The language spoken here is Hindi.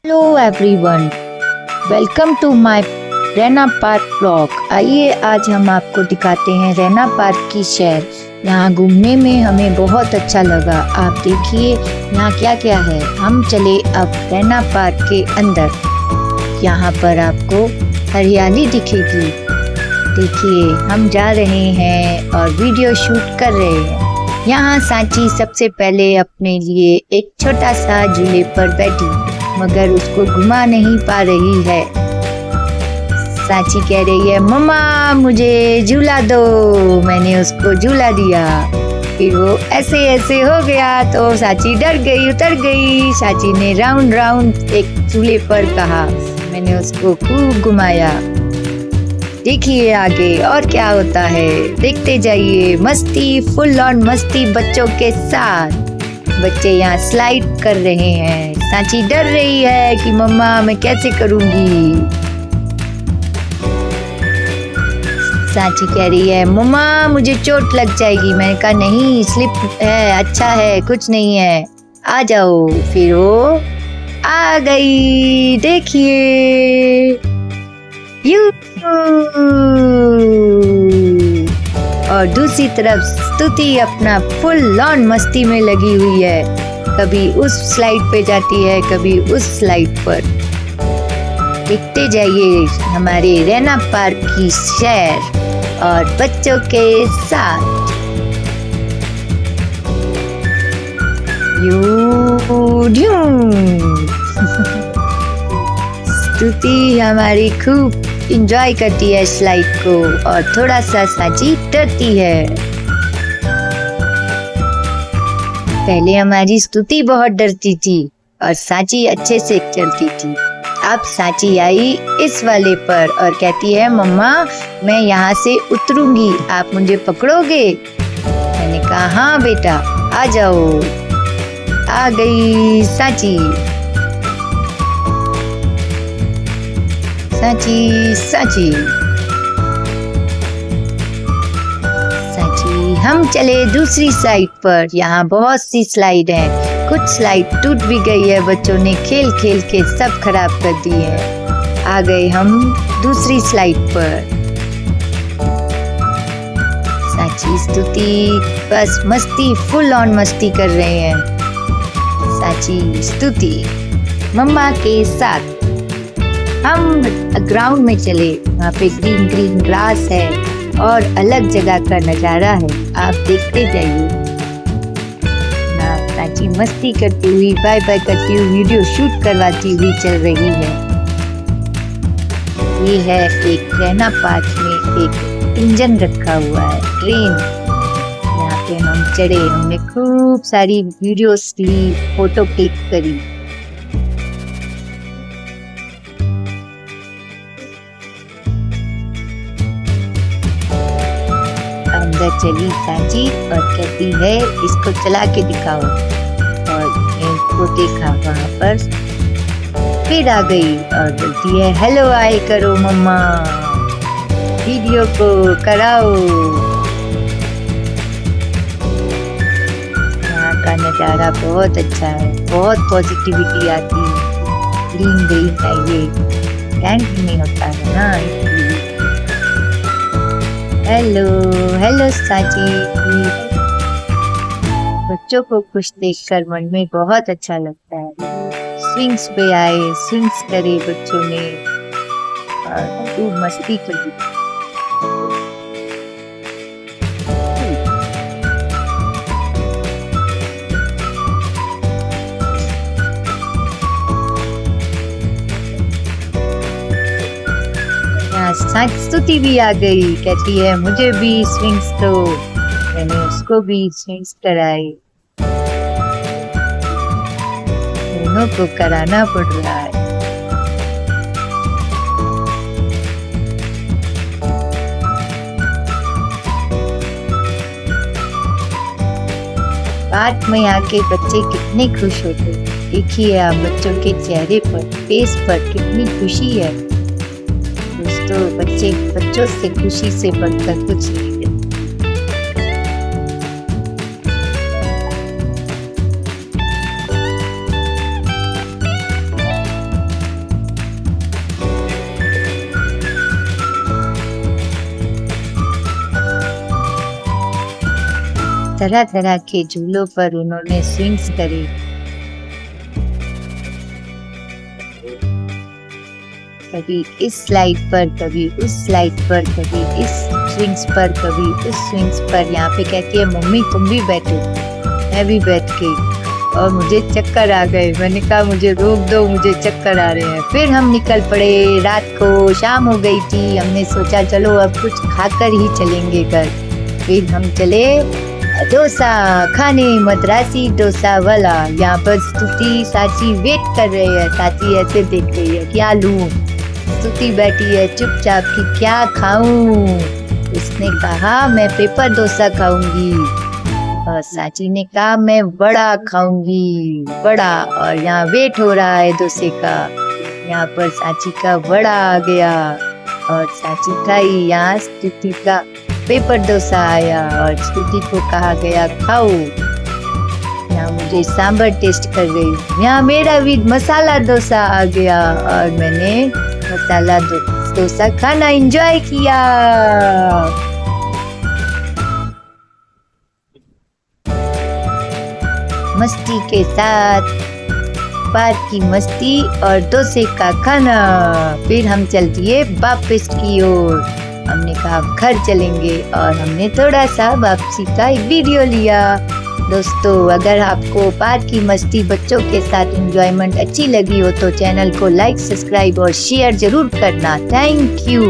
Hello everyone, welcome to my Raina park blog. आइए आज हम आपको दिखाते हैं रैना पार्क की शहर। यहाँ घूमने में हमें बहुत अच्छा लगा। आप देखिए यहाँ क्या क्या है। हम चले अब रैना पार्क के अंदर। यहाँ पर आपको हरियाली दिखेगी। देखिए हम जा रहे हैं और वीडियो शूट कर रहे हैं। यहाँ सांची सबसे पहले अपने लिए एक छोटा सा झूले पर बैठी, मगर उसको घुमा नहीं पा रही है। सांची कह रही है, मम्मा मुझे झूला दो। मैंने उसको झूला दिया, फिर वो ऐसे ऐसे हो गया तो सांची डर गई, उतर गई। सांची ने राउंड राउंड एक झूले पर कहा। मैंने उसको खूब घुमाया। देखिए आगे और क्या होता है, देखते जाइए। मस्ती, फुल ऑन मस्ती बच्चों के साथ। बच्चे यहाँ स्लाइड कर रहे हैं। सांची डर रही है कि मम्मा मैं कैसे करूंगी। सांची कह रही है, मम्मा मुझे चोट लग जाएगी। मैंने कहा नहीं, स्लिप है, अच्छा है, कुछ नहीं है, आ जाओ। फिर वो आ गई। देखिए यू। और दूसरी तरफ स्तुति अपना फुल ऑन मस्ती में लगी हुई है। कभी उस स्लाइड पे जाती है, कभी उस स्लाइड पर। देखते जाइए हमारे रैना पार्क की सैर और बच्चों के साथ। स्तुति हमारी खूब इंजॉय करती है स्लाइड को, और थोड़ा सा सांची डरती है। पहले हमारी स्तुति बहुत डरती थी और सांची अच्छे से चलती थी। अब सांची आई इस वाले पर और कहती है, मम्मा मैं यहाँ से उतरूंगी, आप मुझे पकड़ोगे। मैंने कहा हाँ बेटा, आ जाओ। आ गई सांची। सांची सांची सांची। हम चले दूसरी साइड पर। यहाँ बहुत सी स्लाइड हैं। कुछ स्लाइड टूट भी गई है, बच्चों ने खेल खेल के सब खराब कर दी है। आ गए हम दूसरी स्लाइड पर। सांची स्तुति बस मस्ती, फुल ऑन मस्ती कर रहे हैं। सांची स्तुति मम्मा के साथ। हम ग्राउंड में चले। वहाँ पे ग्रीन ग्रीन ग्रास है और अलग जगह का नजारा है। आप देखते जाइए। सांची मस्ती करती हुई, बाय बाय करती हुई, वीडियो शूट करवाती हुई चल रही है। ये है एक रैना पार्क में एक इंजन रखा हुआ है, ट्रेन। यहाँ पे हम चढ़े, हमने खूब सारी वीडियोस ली, फोटो क्लिक करी। अंदर चली सांची और कहती है, इसको चला के दिखाओ। और इसको देखा वहाँ पर, फिर आ गई और बोलती है, हेलो आए करो मम्मा, वीडियो को कराओ। यहाँ का नज़ारा बहुत अच्छा है, बहुत पॉजिटिविटी आती है। ग्रीन ग्रीन है, ये टैंक में होता है ना, इसलिए। Hello hello Sanchi. बच्चों को खुश देखकर मन में बहुत अच्छा लगता है। स्विंग्स पे आए, स्विंग्स करे बच्चों ने और खूब मस्ती करी। स्तुति भी आ गई, कहती है मुझे भी स्विंग्स दो। मैंने उसको भी स्विंग्स कराई। दोनों को कराना पड़ रहा है। पार्क में आके बच्चे कितने खुश होते। देखिए आप बच्चों के चेहरे पर, फेस पर कितनी खुशी है। दोस्तों बच्चों से खुशी से बढ़कर कुछ नहीं है। तरह तरह के झूलों पर उन्होंने स्विंग्स करे। कभी इस स्लाइड पर, कभी उस स्लाइड पर, कभी इस स्विंग्स पर, कभी उस स्विंग्स पर। यहाँ पे कहती है मम्मी तुम भी बैठो। मैं भी बैठ गई और मुझे चक्कर आ गए। मैंने कहा मुझे रोक दो, मुझे चक्कर आ रहे हैं। फिर हम निकल पड़े। रात को शाम हो गई थी। हमने सोचा चलो अब कुछ खाकर ही चलेंगे घर। फिर हम चले डोसा खाने, मद्रासी डोसा वाला। यहाँ पर स्तुति साची वेट कर रही है। साची ऐसे देख रही है क्या लूं। स्तुति बैठी है चुपचाप कि क्या खाऊं। उसने कहा मैं पेपर डोसा खाऊंगी और साची ने कहा मैं बड़ा खाऊंगी, बड़ा। और यहाँ वेट हो रहा है डोसे का। यहाँ पर साची का बड़ा आ गया और साची खाई। यहाँ स्तुति का पेपर डोसा आया और स्तुति को कहा गया खाओ। यहाँ मुझे सांभर टेस्ट कर गई। यहाँ मेरा भी मसाला डोसा आ गया और मैंने मसाला डोसा खाना एंजॉय किया। मस्ती के साथ पार्क की मस्ती और डोसे का खाना। फिर हम चल दिए वापस की ओर। हमने कहा घर चलेंगे और हमने थोड़ा सा वापसी का एक वीडियो लिया। दोस्तों अगर आपको पार्क की मस्ती बच्चों के साथ एंजॉयमेंट अच्छी लगी हो तो चैनल को लाइक, सब्सक्राइब और शेयर जरूर करना। Thank you.